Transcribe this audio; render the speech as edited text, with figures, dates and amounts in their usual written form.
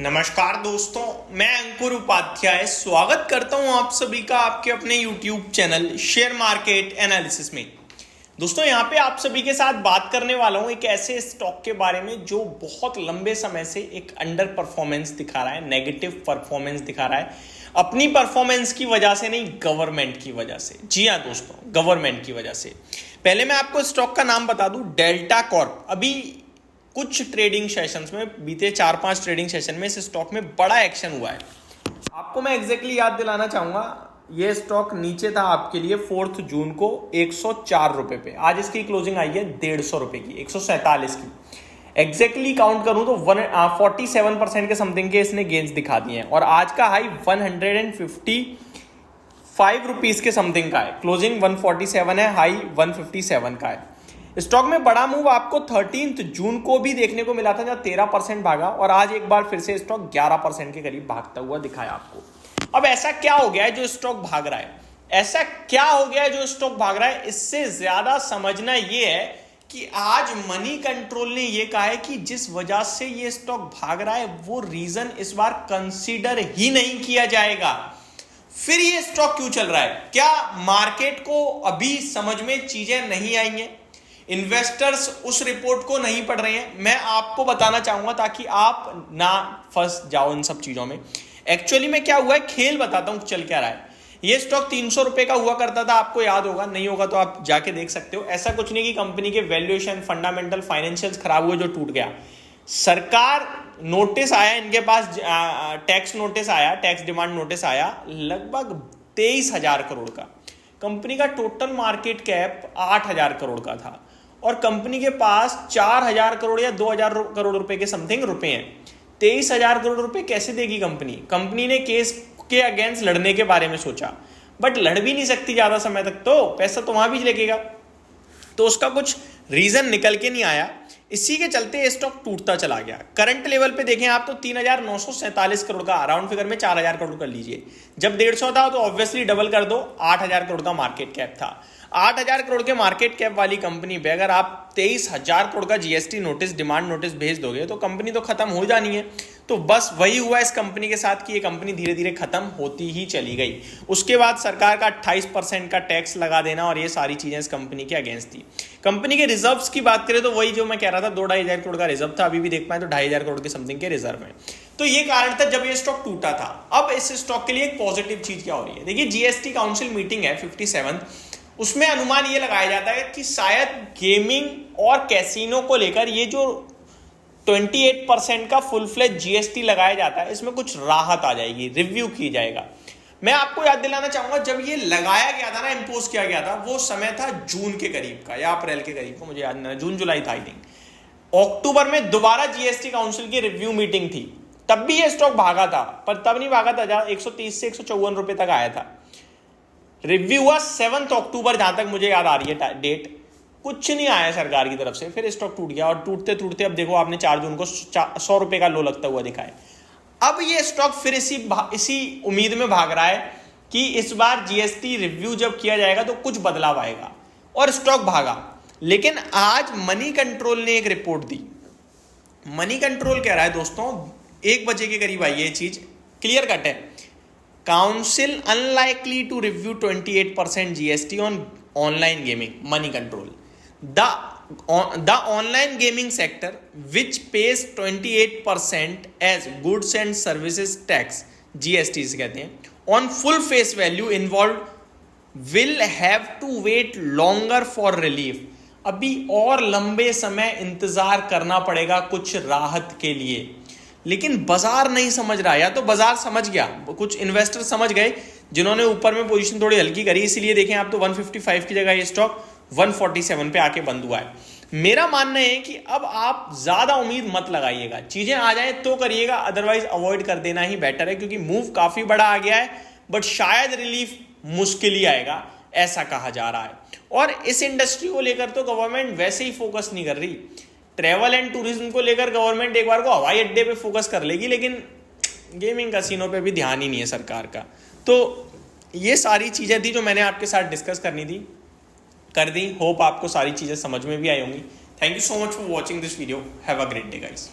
नमस्कार दोस्तों, मैं अंकुर उपाध्याय स्वागत करता हूं आप सभी का आपके अपने YouTube channel share market analysis में। दोस्तों यहां पे आप सभी के साथ बात करने वाला हूं एक ऐसे स्टॉक के बारे में जो बहुत लंबे समय से एक अंडर परफॉर्मेंस दिखा रहा है, नेगेटिव परफॉर्मेंस दिखा रहा है। अपनी परफॉर्मेंस की वजह से नहीं, गवर्नमेंट की वजह से। जी हाँ दोस्तों, गवर्नमेंट की वजह से। पहले मैं आपको स्टॉक का नाम बता दूं, डेल्टा कॉर्प। अभी कुछ ट्रेडिंग सेशंस में, बीते 4-5 ट्रेडिंग सेशन में इस स्टॉक में बड़ा एक्शन हुआ है। आपको मैं एग्जैक्टली याद दिलाना चाहूंगा, ये स्टॉक नीचे था आपके लिए 4 जून को 104 रुपए पे। आज इसकी क्लोजिंग आई है 150 रुपए की, 147 की। एग्जैक्टली काउंट करूं तो 47% के समथिंग के इसने गेन्स दिखा दिए हैं और आज का हाई 155 रुपीज के समथिंग का है। क्लोजिंग 147 है, हाई 157 का है। स्टॉक में बड़ा मूव आपको 13 जून को भी देखने को मिला था, जहां 13% भागा और आज एक बार फिर से स्टॉक 11% के करीब भागता हुआ दिखाया आपको। अब ऐसा क्या हो गया है जो स्टॉक भाग रहा है? ऐसा क्या हो गया है जो स्टॉक भाग रहा है? इससे ज्यादा समझना यह है कि आज मनी कंट्रोल ने यह कहा है कि जिस वजह से यह स्टॉक भाग रहा है वो रीजन इस बार कंसीडर ही नहीं किया जाएगा। फिर यह स्टॉक क्यों चल रहा है? क्या मार्केट को अभी समझ में चीजें नहीं आई हैं? इन्वेस्टर्स उस रिपोर्ट को नहीं पढ़ रहे हैं? मैं आपको बताना चाहूंगा ताकि आप ना फंस जाओ इन सब चीजों में। एक्चुअली में क्या हुआ है, खेल बताता हूं चल क्या रहा है। ये स्टॉक 300 रुपए का हुआ करता था, आपको याद होगा, नहीं होगा तो आप जाके देख सकते हो। ऐसा कुछ नहीं कि कंपनी के वैल्यूएशन, फंडामेंटल, फाइनेंशियल्स खराब हुए जो टूट गया। सरकार नोटिस आया इनके पास, टैक्स नोटिस आया, टैक्स डिमांड नोटिस आया लगभग 23,000 करोड़ का। कंपनी का टोटल मार्केट कैप 8,000 करोड़ का था और कंपनी के पास 4,000 करोड़ या 2,000 करोड़ रुपए के समथिंग रुपए हैं। 23,000 करोड़ रुपए कैसे देगी कंपनी? कंपनी ने केस के अगेंस्ट लड़ने के बारे में सोचा, बट लड़ भी नहीं सकती ज्यादा समय तक, तो पैसा तो वहां भी लगेगा। तो उसका कुछ रीजन निकल के नहीं आया, इसी के चलते स्टॉक टूटता चला गया। करंट लेवल पे देखें आप तो 3,947 करोड़ का, राउंड फिगर में 4,000 करोड़ कर लीजिए। जब 150 था तो ऑब्वियसली डबल कर दो, 8,000 करोड़ का मार्केट कैप था। 8,000 करोड़ के मार्केट कैप वाली कंपनी पे अगर आप 23,000 करोड़ का जीएसटी नोटिस, डिमांड नोटिस भेज दोगे तो कंपनी तो खत्म हो जानी है। तो बस वही हुआ इस कंपनी के साथ कि ये कंपनी धीरे धीरे खत्म होती ही चली गई। उसके बाद सरकार का 28% का टैक्स लगा देना और ये सारी चीजें इस कंपनी के अगेंस्ट थी। कंपनी के रिजर्व्स की बात करें तो वही जो मैं कह रहा था, 2-2,500 करोड़ का रिजर्व था, अभी भी देख पाए तो 2,500 करोड़ के समथिंग के रिजर्व है। तो ये कारण था जब ये स्टॉक टूटा था। अब इस स्टॉक के लिए एक पॉजिटिव चीज क्या हो रही है? देखिए, जीएसटी काउंसिल मीटिंग है 57, उसमें अनुमान ये लगाया जाता है कि शायद गेमिंग और कैसीनो को लेकर ये जो 28% का फुल फ्लेज जीएसटी लगाया जाता है, इसमें कुछ राहत आ जाएगी, रिव्यू की जाएगा। मैं आपको याद दिलाना चाहूंगा, जब ये लगाया गया था ना, इंपोज किया गया था, वो समय था जून के करीब का या अप्रैल के करीब का, मुझे याद नहीं, जून जुलाई था आई थिंक। अक्टूबर में दोबारा जीएसटी काउंसिल की रिव्यू मीटिंग थी, तब भी ये स्टॉक भागा था, पर तब नहीं भागा था जहां 130 से 154 रुपए तक आया था। रिव्यू हुआ 7 अक्टूबर, जहां तक मुझे याद आ रही है डेट। कुछ नहीं आया सरकार की तरफ से, फिर स्टॉक टूट गया और टूटते टूटते अब देखो आपने 4 जून को 100 रुपए का लो लगता हुआ दिखा है। अब ये स्टॉक फिर इसी उम्मीद में भाग रहा है कि इस बार जीएसटी रिव्यू जब किया जाएगा तो कुछ बदलाव आएगा, और स्टॉक भागा। लेकिन आज मनी कंट्रोल ने एक रिपोर्ट दी। मनी कंट्रोल कह रहा है दोस्तों, 1 बजे के करीब आई ये चीज, क्लियर कट है। Council unlikely to review 28% GST on online gaming. Money control, the online gaming sector which pays 28% as goods and services tax, GST से कहते हैं, on full face value involved will have to wait longer for relief। अभी और लंबे समय इंतजार करना पड़ेगा कुछ राहत के लिए। लेकिन बाजार नहीं समझ रहा, या तो बाजार समझ गया, कुछ इन्वेस्टर समझ गए जिन्होंने ऊपर में पोजीशन थोड़ी हल्की करी, इसलिए देखें आप तो 155 की जगह ये स्टॉक 147 पे आके बंद हुआ है। मेरा मानना है कि अब आप ज्यादा उम्मीद मत लगाइएगा, चीजें आ जाए तो करिएगा, अदरवाइज अवॉइड कर देना ही बेटर है, क्योंकि मूव काफी बड़ा आ गया है, बट शायद रिलीफ मुश्किल ही आएगा, ऐसा कहा जा रहा है। और इस इंडस्ट्री को लेकर तो गवर्नमेंट वैसे ही फोकस नहीं कर रही। ट्रेवल एंड टूरिज्म को लेकर गवर्नमेंट एक बार को हवाई अड्डे पे फोकस कर लेगी, लेकिन गेमिंग कैसीनो पे भी ध्यान ही नहीं है सरकार का। तो ये सारी चीजें थी जो मैंने आपके साथ डिस्कस करनी थी, कर दी। होप आपको सारी चीजें समझ में भी आई होंगी। Thank you so much for watching this video. Have a great day guys.